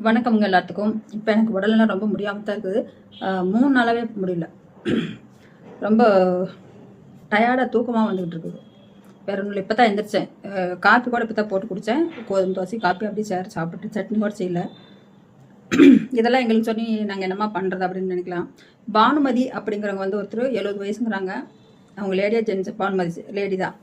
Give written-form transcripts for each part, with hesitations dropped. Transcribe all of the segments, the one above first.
வணக்கம்ங்க எல்லாத்துக்கும். இப்போ எனக்கு உடலெல்லாம் ரொம்ப முடியாமல் தான் இருக்குது. 3 நாளாகவே முடியல. ரொம்ப டயர்டாக தூக்கமாக வந்துக்கிட்டு இருக்குது. வேற ஒன்றும் இல்லை. இப்போ தான் எந்திரிச்சேன். காப்பி கூட இப்போ தான் போட்டு குடித்தேன். கோதுமை தோசை காப்பி அப்படியே சாப்பிட்டு சட்னி கூட செய்யல. இதெல்லாம் எங்களுக்கு சொல்லி நாங்கள் என்னம்மா பண்ணுறது அப்படின்னு நினைக்கலாம். பானுமதி அப்படிங்கிறவங்க வந்து ஒருத்தர் 70 வயசுங்கிறாங்க. அவங்க லேடியா ஜென்ஸ் பானுமதி லேடி தான்.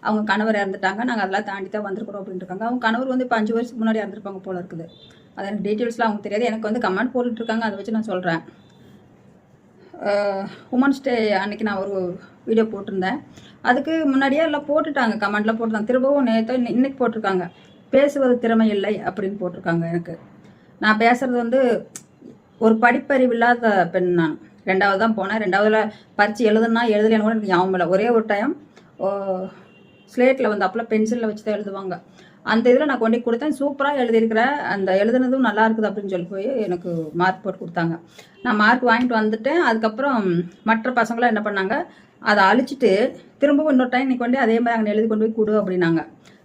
அவங்க கணவர் இறந்துட்டாங்க. நாங்கள் அதெல்லாம் தாண்டி தான் வந்திருக்கிறோம் அப்படின்ட்டு இருக்காங்க. அவங்க கணவர் வந்து இப்போ 5 வருஷத்துக்கு முன்னாடி இறந்துருப்பாங்க போல இருக்குது. அது எனக்கு டீட்டெயில்ஸ்லாம் அவங்க தெரியாது. எனக்கு வந்து கமெண்ட் போட்டுட்ருக்காங்க, அதை வச்சு நான் சொல்கிறேன். உமன்ஸ் டே அன்றைக்கி நான் ஒரு வீடியோ போட்டிருந்தேன். அதுக்கு முன்னாடியே எல்லாம் போட்டுட்டாங்க, கமெண்ட்லாம் போட்டுருந்தாங்க. திரும்பவும் நேற்று இன்னைக்கு போட்டிருக்காங்க, பேசுவது திறமை இல்லை அப்படின்னு போட்டிருக்காங்க. எனக்கு நான் பேசுகிறது வந்து ஒரு படிப்பறிவு இல்லாத பெண். நான் 2வது தான் போனேன். 2வதுல பரிச்சு எழுதலைன்னு கூட எனக்கு ஞாபகம் இல்லை. ஒரே ஒரு டைம் ஸ்லேட்டில் வந்து அப்போல்லாம் பென்சிலில் வச்சு தான் எழுதுவாங்க. அந்த இதில் நான் கொண்டு கொடுத்தேன். சூப்பராக எழுதியிருக்கிறேன், அந்த எழுதுனதும் நல்லா இருக்குது அப்படின்னு சொல்லி போய் எனக்கு மார்க் போட்டு கொடுத்தாங்க. நான் மார்க் வாங்கிட்டு வந்துட்டேன். அதுக்கப்புறம் மற்ற பசங்களாம் என்ன பண்ணாங்க, அதை அழிச்சிட்டு திரும்பவும் இன்னொரு டைம் நீ கொண்டு அதே மாதிரி அங்கே எழுதி கொண்டு போய் கொடு அப்படின்னாங்க.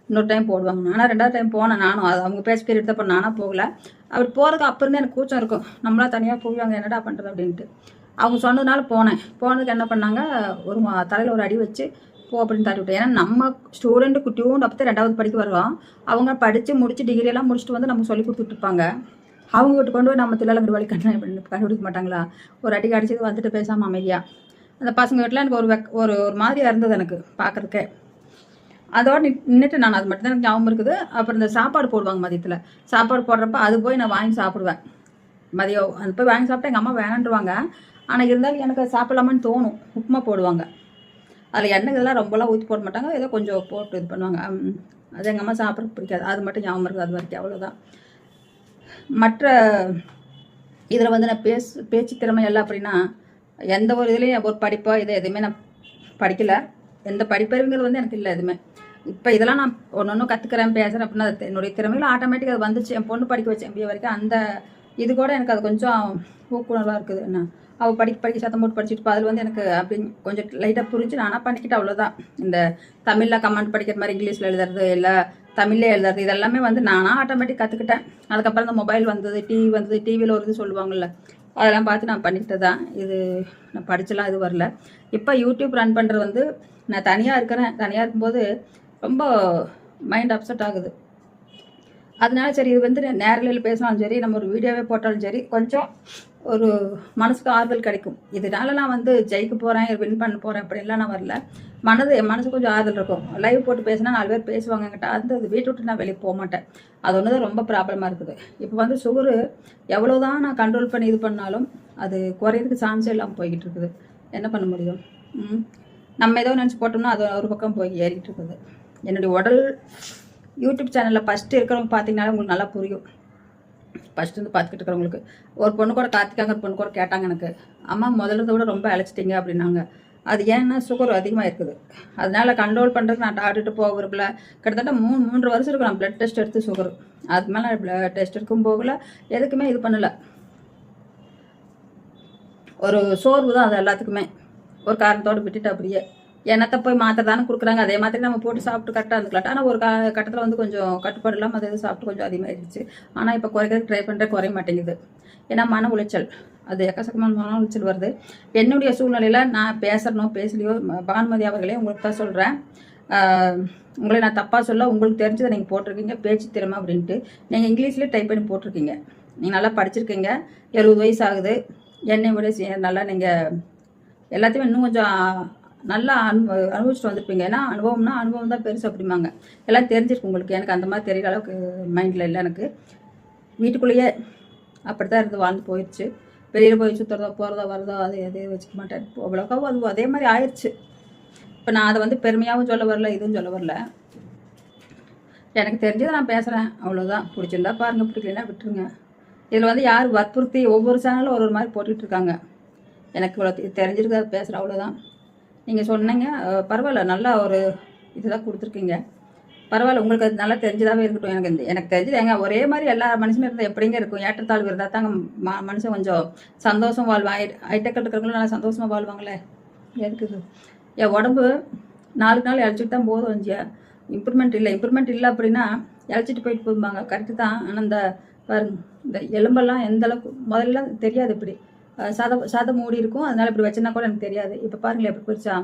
இன்னொரு டைம் போடுவாங்க. ஆனால் 2வது டைம் போனேன் நானும். அது அவங்க பேச பீரியட் தான். நானாக போகல. அப்படி போகிறதுக்கு அப்போ இருந்தே எனக்கு கூச்சம் இருக்கும், நம்மளாம் தனியாக போவாங்க என்னடா பண்ணுறது அப்படின்ட்டு. அவங்க சொன்னதுனால போனேன். போனதுக்கு என்ன பண்ணாங்க, ஒரு தலையில் ஒரு அடி வச்சு போ அப்படின்னு தள்ளி விட்டேன். ஏன்னா நம்ம ஸ்டூடெண்ட்டு குட்டியும் அப்போ 2வது படிக்க வருவோம். அவங்க படித்து முடிச்சு டிகிரியெல்லாம் முடிச்சுட்டு வந்து நமக்கு சொல்லி கொடுத்துட்ருப்பாங்க. அவங்க வீட்டு கொண்டு போய் நம்ம தில்லாலங்கடி வழி கண்டுபிடிக்க மாட்டாங்களா? ஒரு அடி அடிச்சது வந்துட்டு பேசாமல் அமைதியாக. அந்த பசங்க வீட்டில் எனக்கு ஒரு ஒரு மாதிரியாக இருந்தது எனக்கு பார்க்குறதுக்கே. அதோடு நின்றுட்டு நான் அது மட்டும்தான் எனக்கு ஞாபகம் இருக்குது. அப்புறம் இந்த சாப்பாடு போடுவாங்க மதியத்தில். சாப்பாடு போடுறப்ப அது போய் நான் வாங்கி சாப்பிடுவேன். மதியம் அது போய் வாங்கி சாப்பிட்டா எங்கள் அம்மா வேணான்றுவாங்க. ஆனால் இருந்தாலும் எனக்கு சாப்பிடலாமான்னு தோணும். உப்புமா போடுவாங்க. அதில் எண்ணெய் இதெல்லாம் ரொம்பலாம் ஊற்றி போட மாட்டாங்க, ஏதோ கொஞ்சம் போட்டு இது பண்ணுவாங்க. அது எங்கள் அம்மா சாப்பிட பிடிக்காது. அது மட்டும் ஞாபகம் இருக்குது அது வரைக்கும், அவ்வளோதான். மற்ற இதில் வந்து நான் பேச்சு திறமை எல்லாம் அப்படின்னா எந்த ஒரு இதுலேயும் ஒரு படிப்போ எதுவுமே நான் படிக்கலை. எந்த படிப்பறிவுங்கிறது வந்து எனக்கு இல்லை எதுவுமே. இப்போ இதெல்லாம் நான் ஒன்று கற்றுக்கிறேன் பேசுகிறேன் அப்படின்னா அது என்னுடைய திறமையில் ஆட்டோமேட்டிக் அது வந்துச்சு. என் பொண்ணு படிக்க வச்சேன் MBA வரைக்கும். அந்த இது கூட எனக்கு அது கொஞ்சம் ஊக்குணர்வாக இருக்குது. என்ன அவள் படிக்க சத்தம் போட்டு படிச்சுட்டு அதில் வந்து எனக்கு அப்படின்னு கொஞ்சம் லைட்டாக புரிஞ்சு நானாக பண்ணிக்கிட்டு அவ்வளோதான். இந்த தமிழில் கமெண்ட் படிக்கிற மாதிரி இங்கிலீஷில் எழுதுறது இல்லை தமிழ்லே எழுதுறது இதெல்லாமே வந்து நானாக ஆட்டோமேட்டிக் கற்றுக்கிட்டேன். அதுக்கப்புறம் இந்த மொபைல் வந்தது, டிவி வந்தது. டிவியில் ஒரு இது சொல்லுவாங்கள்ல, அதெல்லாம் பார்த்து நான் பண்ணிக்கிட்டு தான். இது நான் படிச்செல்லாம் இது வரல. இப்போ யூடியூப் ரன் பண்ணுறது வந்து நான் தனியாக இருக்கிறேன். தனியாக இருக்கும்போது ரொம்ப மைண்ட் அப்செட் ஆகுது. அதனால சரி, இது வந்து நேரலையில் பேசினாலும் சரி, நம்ம ஒரு வீடியோவே போட்டாலும் சரி, கொஞ்சம் ஒரு மனசுக்கு ஆறுதல் கிடைக்கும். இதனால நான் வந்து ஜெயிக்க போகிறேன், வின் பண்ண போகிறேன் அப்படின்லாம் நான் வரல. என் மனசு கொஞ்சம் ஆறுதல் இருக்கும். லைவ் போட்டு பேசினா 4 பேர் பேசுவாங்க என்கிட்ட. அது வீட்டை விட்டு நான் வெளியே போக மாட்டேன். அது ஒன்று தான் ரொம்ப ப்ராப்ளமாக இருக்குது. இப்போ வந்து சுகரு எவ்வளோதான் நான் கண்ட்ரோல் பண்ணி இது பண்ணாலும் அது குறையிறதுக்கு சான்ஸே இல்லாமல் போய்கிட்டு இருக்குது. என்ன பண்ண முடியும்? நம்ம ஏதோ நினச்சி போட்டோம்னா அது ஒரு பக்கம் போய் ஏறிக்கிட்டு இருக்குது. என்னுடைய உடல் யூடியூப் சேனலில் ஃபஸ்ட்டு இருக்கிறவங்க பார்த்தீங்கன்னாலும் உங்களுக்கு நல்லா புரியும். ஃபஸ்ட்டு வந்து பார்த்துக்கிட்டு இருக்கிறவங்களுக்கு ஒரு பொண்ணு கூட கார்த்திகாங்கிற பொண்ணு கூட கேட்டாங்க எனக்கு, அம்மா முதல்ல விட ரொம்ப அழைச்சிட்டிங்க அப்படின்னாங்க. அது ஏன்னா சுகர் அதிகமாக இருக்குது. அதனால கண்ட்ரோல் பண்ணுறதுக்கு நான் டாக்டர்கிட்ட போக விரும்பல. கிட்டத்தட்ட 3 வருஷம் இருக்கும் நான் ப்ளட் டெஸ்ட் எடுத்து சுகர். அதுக்கு மேலே ப்ளட் டெஸ்ட் எடுக்கும் போகல, எதுக்குமே இது பண்ணலை. ஒரு சோர்வு தான் அது எல்லாத்துக்குமே. ஒரு காரணத்தோடு விட்டுட்டு அப்படியே என்னத்தை போய் மாத்திரை தானே கொடுக்குறாங்க, அதே மாதிரி நம்ம போட்டு சாப்பிட்டு கரெக்டாக இருந்துக்கலாம். ஆனால் ஒரு கட்டத்தில் வந்து கொஞ்சம் கட்டுப்பாடு இல்லாமல் அதை சாப்பிட்டு கொஞ்சம் அதிகமாகிடுச்சு. ஆனால் இப்போ குறைக்கிறதுக்கு ட்ரை பண்ணுற குறைய மாட்டேங்குது. ஏன்னா மன உளைச்சல், அது எக்கச்சக்கமான மன உளைச்சல் வருது. என்னுடைய சூழ்நிலையில் நான் பேசலையோ பானுமதி அவர்களே உங்களுக்கு தான் சொல்கிறேன். உங்களை நான் தப்பாக சொல்ல, உங்களுக்கு தெரிஞ்சதை நீங்கள் போட்டிருக்கீங்க பேச்சு திறமை அப்படின்ட்டு. நீங்கள் இங்கிலீஷ்லேயே டைப் பண்ணி போட்டிருக்கீங்க. நீங்கள் நல்லா படிச்சிருக்கீங்க. 70 வயசு ஆகுது. என்னை விட நல்லா நீங்கள் எல்லாத்தையுமே இன்னும் கொஞ்சம் நல்லா அனுபவிச்சுட்டு வந்திருப்பீங்க. ஏன்னா அனுபவம் தான் பெருசு அப்படிம்பாங்க. எல்லாம் தெரிஞ்சிருக்கு உங்களுக்கு. எனக்கு அந்த மாதிரி தெரியற அளவுக்கு மைண்டில் இல்லை. எனக்கு வீட்டுக்குள்ளேயே அப்படி தான் இருந்து வாழ்ந்து போயிடுச்சு. வெளியில் போய் சுற்றுறதோ போகிறதோ வரதோ அதே வச்சுக்க மாட்டேன். அவ்வளோக்கா அது அதே மாதிரி ஆயிடுச்சு. இப்போ நான் அதை வந்து பெருமையாகவும் சொல்ல வரல, இதுவும் சொல்ல வரல. எனக்கு தெரிஞ்சதை நான் பேசுகிறேன், அவ்வளோதான். பிடிச்சிருந்தா பாருங்கள், பிடிக்கலன்னா விட்டுருங்க. இதில் வந்து யார் வற்புறுத்தி ஒவ்வொரு சேனலும் ஒரு மாதிரி போட்டுட்ருக்காங்க. எனக்கு இவ்வளோ தெரிஞ்சிருக்கு அதை பேசுகிறேன், அவ்வளோதான். நீங்கள் சொன்னீங்க பரவாயில்ல, நல்லா ஒரு இதுதான் கொடுத்துருக்கீங்க. பரவாயில்ல, உங்களுக்கு அது நல்லா தெரிஞ்சதாகவே இருக்கட்டும். எனக்கு தெரிஞ்சது எங்க ஒரே மாதிரி எல்லா மனுஷனும் இருந்தால் எப்படிங்க இருக்கும்? ஏற்றத்தாழ்வு இருந்தால் தாங்க மனுஷன் கொஞ்சம் சந்தோஷம் வாழ்வான். ஹைடெக்கில் இருக்கிறவங்களும் நல்லா சந்தோஷமாக வாழ்வாங்களே. இருக்குது என் உடம்பு 4 நாள் இழைச்சிட்டு தான் போதும். இம்ப்ரூவ்மெண்ட் இல்லை அப்படின்னா இழைச்சிட்டு போயிட்டு போகும்பாங்க. கரெக்டு தான். ஆனால் இந்த பாருங்க, இந்த எலும்பெல்லாம் எந்த அளவுக்கு முதல்ல தெரியாது, இப்படி சதம் மூடி இருக்கும், அதனால் இப்படி வச்சுனா கூட எனக்கு தெரியாது. இப்போ பாருங்களேன் எப்படி போயிடுச்சா.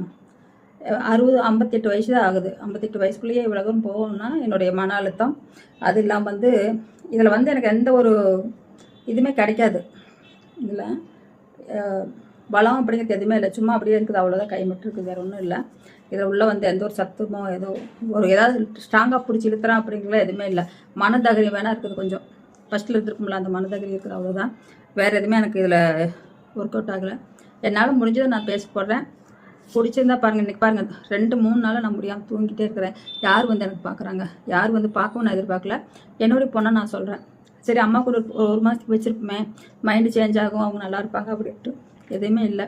58 வயசு தான் ஆகுது. 58 வயசுக்குள்ளேயே இவ்வளோ தூரம் போகணும்னா என்னுடைய மன அழுத்தம், அது இல்லாமல் வந்து இதில் வந்து எனக்கு எந்த ஒரு இதுவுமே கிடைக்காது. இதில் பலம் அப்படிங்கிறது எதுவுமே இல்லை, சும்மா அப்படியே இருக்குது, அவ்வளோதான், கை மட்டும் இருக்குது, வேறு ஒன்றும் இல்லை. இதில் உள்ள வந்து எந்த ஒரு சத்துமோ ஏதாவது ஸ்ட்ராங்காக பிடிச்சி இழுத்துறான் அப்படிங்கிற எதுவுமே இல்லை. மனதகரி வேணால் இருக்குது கொஞ்சம், ஃபஸ்ட்டில் இருந்துருக்கும்ல அந்த மனதகரி இருக்குது, அவ்வளோதான். வேறு எதுவுமே எனக்கு இதில் ஒர்க் அவுட் ஆகலை. என்னால் முடிஞ்சதை நான் பேச போடுறேன். பிடிச்சிருந்தா பாருங்கள். இன்றைக்கி பாருங்கள், 2-3 நாளாக நான் முடியாமல் தூங்கிட்டே இருக்கிறேன். யார் வந்து எனக்கு பார்க்குறாங்க, யார் வந்து பார்க்கவும் நான் எதிர்பார்க்கல. என்னுடைய பொண்ணை நான் சொல்கிறேன், சரி அம்மா கூட ஒரு மாதத்துக்கு வச்சுருப்போமே, மைண்டு சேஞ்ச் ஆகும், அவங்க நல்லா இருப்பாங்க அப்படின்ட்டு. எதுவுமே இல்லை.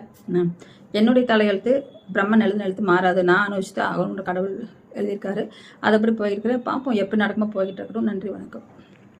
என்னுடைய தலையெழுத்து பிரம்மன் எழுத்து மாறாது, நான் அனுபவிச்சுட்டு அவங்களோட கடவுள் எழுதியிருக்காரு, அதை அப்படி போயிருக்கிறேன். பார்ப்போம் எப்படி நடக்குமோ போய்கிட்டு இருக்கட்டும். நன்றி, வணக்கம்.